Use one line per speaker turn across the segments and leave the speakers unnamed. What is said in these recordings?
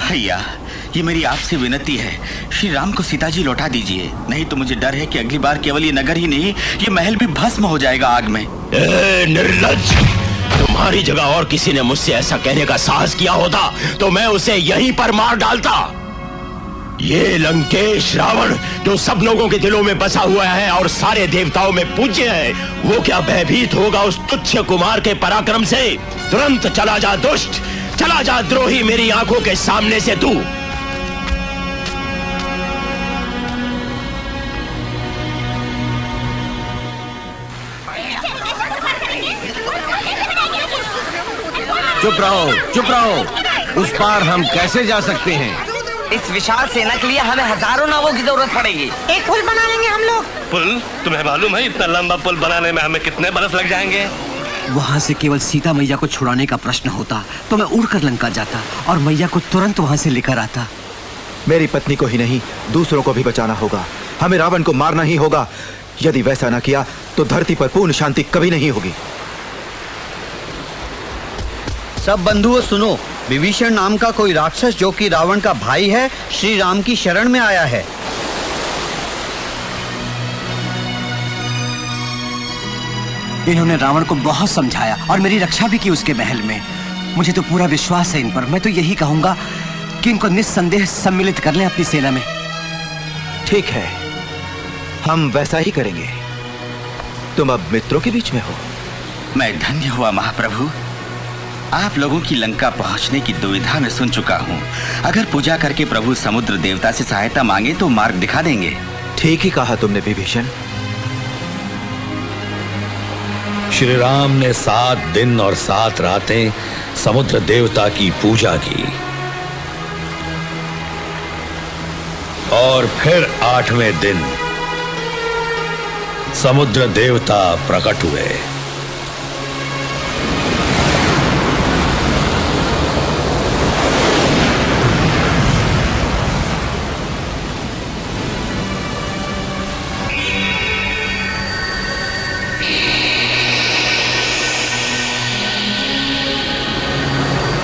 भैया, ये मेरी आपसे विनती है, श्री राम को सीता जी लौटा दीजिए, नहीं तो मुझे डर है कि अगली बार केवल ये नगर ही नहीं, ये महल भी भस्म हो जाएगा आग में।
निर्लज्ज! तुम्हारी जगह और किसी ने मुझसे ऐसा कहने का साहस किया होता तो मैं उसे यहीं पर मार डालता। ये लंकेश रावण जो सब लोगों के दिलों में बसा हुआ है और सारे देवताओं में पूज्य है, वो क्या भयभीत होगा उस तुच्छ कुमार के पराक्रम से? तुरंत चला जा दुष्ट, चला जा द्रोही, मेरी आंखों के सामने से तू।
चुप रहो, चुप रहो। उस पार हम कैसे जा सकते हैं?
इस विशाल सेना के लिए हमें हजारों नावों की जरूरत पड़ेगी।
एक पुल बना लेंगे हम लोग।
पुल? तुम्हें मालूम है इतना लंबा पुल बनाने में हमें कितने बरस लग जाएंगे?
वहाँ से केवल सीता मैया को छुड़ाने का प्रश्न होता तो मैं उड़कर लंका जाता और मैया को तुरंत वहाँ से लेकर आता।
मेरी पत्नी को ही नहीं, दूसरों को भी बचाना होगा। हमें रावण को मारना ही होगा। यदि वैसा न किया तो धरती पर पूर्ण शांति कभी नहीं होगी।
सब बंधुओं सुनो, विभीषण नाम का कोई राक्षस जो कि रावण का भाई है, श्री राम की शरण में आया है।
इन्होंने रावण को बहुत समझाया और मेरी रक्षा भी की उसके महल में। मुझे तो पूरा विश्वास है इन पर। मैं तो यही कहूंगा कि इनको निस्संदेह सम्मिलित कर लें अपनी सेना में।
ठीक है, हम वैसा ही करेंगे। तुम अब मित्रों के बीच में हो।
मैं धन्य हुआ महाप्रभु। आप लोगों की लंका पहुंचने की दुविधा में सुन चुका हूं। अगर पूजा करके प्रभु समुद्र देवता से सहायता मांगे तो मार्ग दिखा देंगे।
ठीक ही कहा तुमने विभीषण।
श्री राम ने 7 दिन और 7 रातें समुद्र देवता की पूजा की और फिर 8वें दिन समुद्र देवता प्रकट हुए।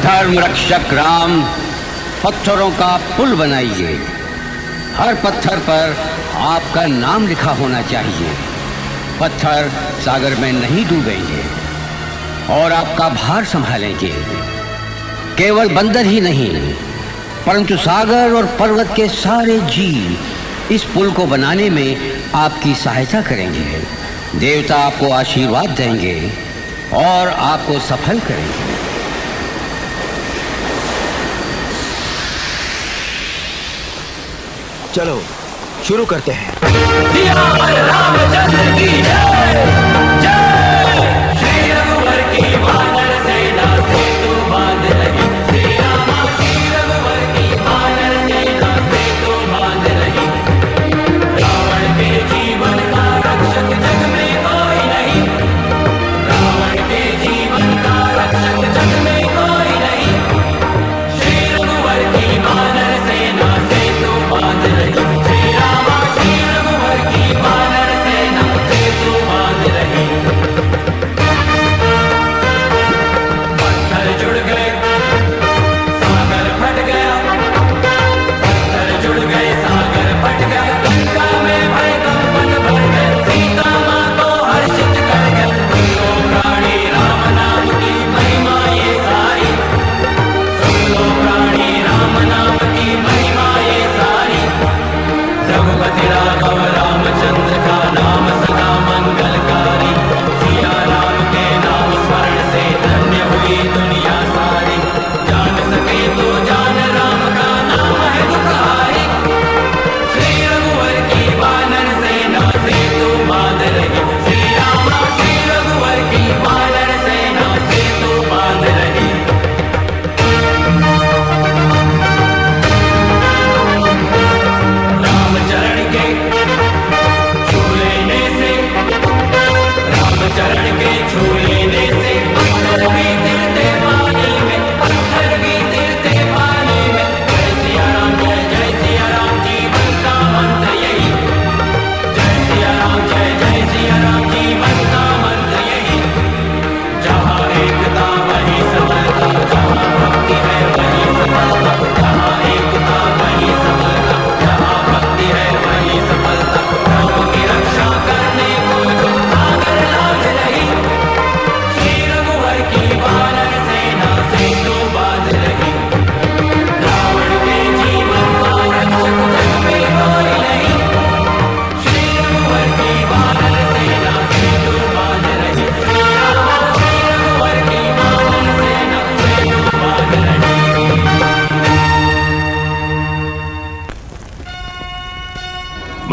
धर्म रक्षक राम, पत्थरों का पुल बनाइए। हर पत्थर पर आपका नाम लिखा होना चाहिए। पत्थर सागर में नहीं डूबेंगे और आपका भार संभालेंगे। केवल बंदर ही नहीं, परंतु सागर और पर्वत के सारे जीव इस पुल को बनाने में आपकी सहायता करेंगे। देवता आपको आशीर्वाद देंगे और आपको सफल करेंगे।
चलो शुरू करते हैं।
रामचंद्र की जय, जय श्री रघुवर की वानर सेना से तू बांध लगी। श्री रामा श्री रघुवर की वानर सेना से तू बांध लगी। रावण के जीवन का रक्षक जग में कोई नहीं। रावण के जीवन का रक्षक जग में कोई नहीं। श्री रघुवर की वानर सेना से तू बांध लगी। श्री रामा श्री रघुवर की वानर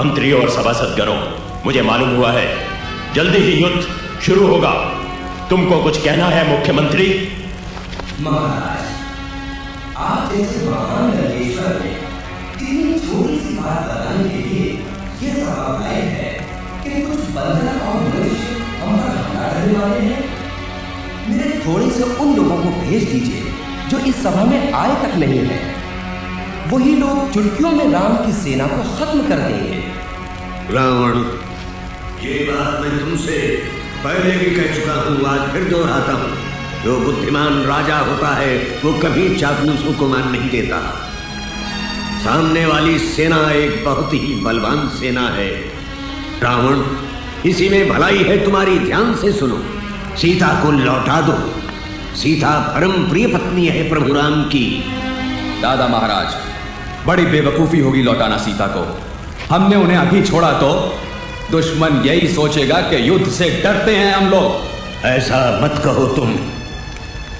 मंत्री और सभासदगणों, मुझे मालूम हुआ है जल्दी ही युद्ध शुरू होगा। तुमको कुछ कहना है मुख्यमंत्री?
महाराज, आप जैसे महान नरेश्वर ने इतनी छोटी सी बात बताने के लिए ये सभा बुलाई है कि कुछ बंदर और मनुष्य हम पर हमला करने वाले हैं। मेरे थोड़े से उन लोगों को भेज दीजिए जो इस सभा में आए तक नहीं है। वही लोग चुटकियों में राम की सेना को खत्म कर देंगे।
रावण, ये बात मैं तुमसे पहले भी कह चुका हूँ, आज फिर दोहराता हूँ। जो बुद्धिमान राजा होता है वो कभी चापलूसों को मान नहीं देता। सामने वाली सेना एक बहुत ही बलवान सेना है। रावण, इसी में भलाई है तुम्हारी, ध्यान से सुनो। सीता को लौटा दो। सीता परम प्रिय पत्नी है प्रभु राम की।
दादा महाराज, बड़ी बेवकूफी होगी लौटाना सीता को। हमने उन्हें अभी छोड़ा तो दुश्मन यही सोचेगा कि युद्ध से डरते हैं हम लोग।
ऐसा मत कहो तुम।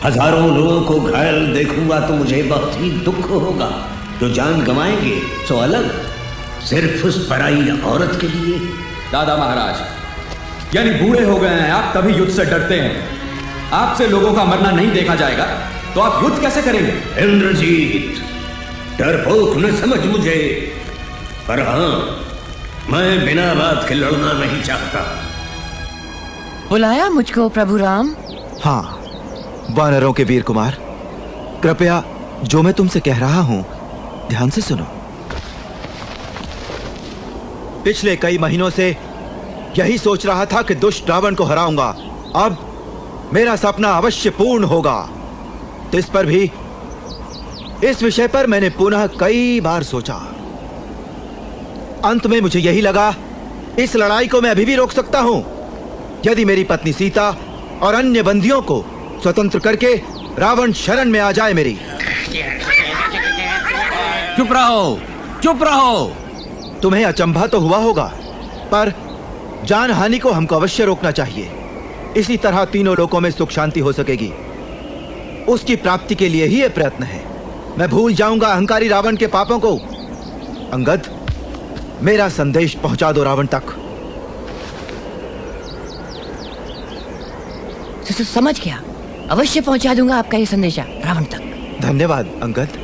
हजारों लोगों को घायल देखूंगा तो मुझे बहुत ही दुख होगा। जो जान गंवाएंगे सो अलग, सिर्फ उस पराई औरत के लिए।
दादा महाराज, यानी बूढ़े हो गए हैं आप तभी युद्ध से डरते हैं। आपसे लोगों का मरना नहीं देखा जाएगा तो आप युद्ध कैसे करेंगे?
इंद्रजीत, डरपोक न समझ मुझे, पर हाँ, मैं बिना बात के लड़ना नहीं चाहता।
बुलाया मुझको प्रभु राम?
हाँ, वानरों के वीर कुमार, कृपया जो मैं तुमसे कह रहा हूं ध्यान से सुनो। पिछले कई महीनों से यही सोच रहा था कि दुष्ट रावण को हराऊंगा। अब मेरा सपना अवश्य पूर्ण होगा। तो इस पर भी, इस विषय पर मैंने पुनः कई बार सोचा। अंत में मुझे यही लगा, इस लड़ाई को मैं अभी भी रोक सकता हूं यदि मेरी पत्नी सीता और अन्य बंदियों को स्वतंत्र करके रावण शरण में आ जाए मेरी।
चुप रहो, चुप रहो।
तुम्हें अचंभा तो हुआ होगा, पर जान हानि को हमको अवश्य रोकना चाहिए। इसी तरह तीनों लोकों में सुख शांति हो सकेगी। उसकी प्राप्ति के लिए ही यह प्रयत्न है। मैं भूल जाऊंगा अहंकारी रावण के पापों को। अंगद, मेरा संदेश पहुंचा दो रावण तक।
समझ गया, अवश्य पहुंचा दूंगा आपका ये संदेशा रावण तक।
धन्यवाद अंगद।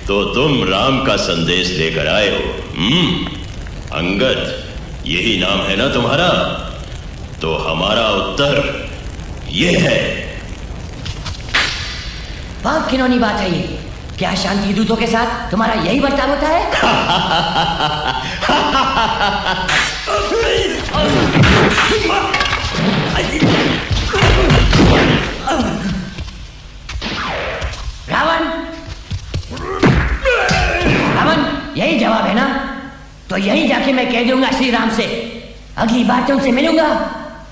तो तुम राम का संदेश लेकर आए हो? अंगद, यही नाम है ना तुम्हारा? तो हमारा उत्तर ये है।
बहुत घिनौनी बात है ये। क्या शांति दूतों के साथ तुम्हारा यही बर्ताव होता है? रावण, रावण, यही जवाब है ना? तो यही जाके मैं कह दूंगा श्री राम से। अगली बार तुमसे मिलूंगा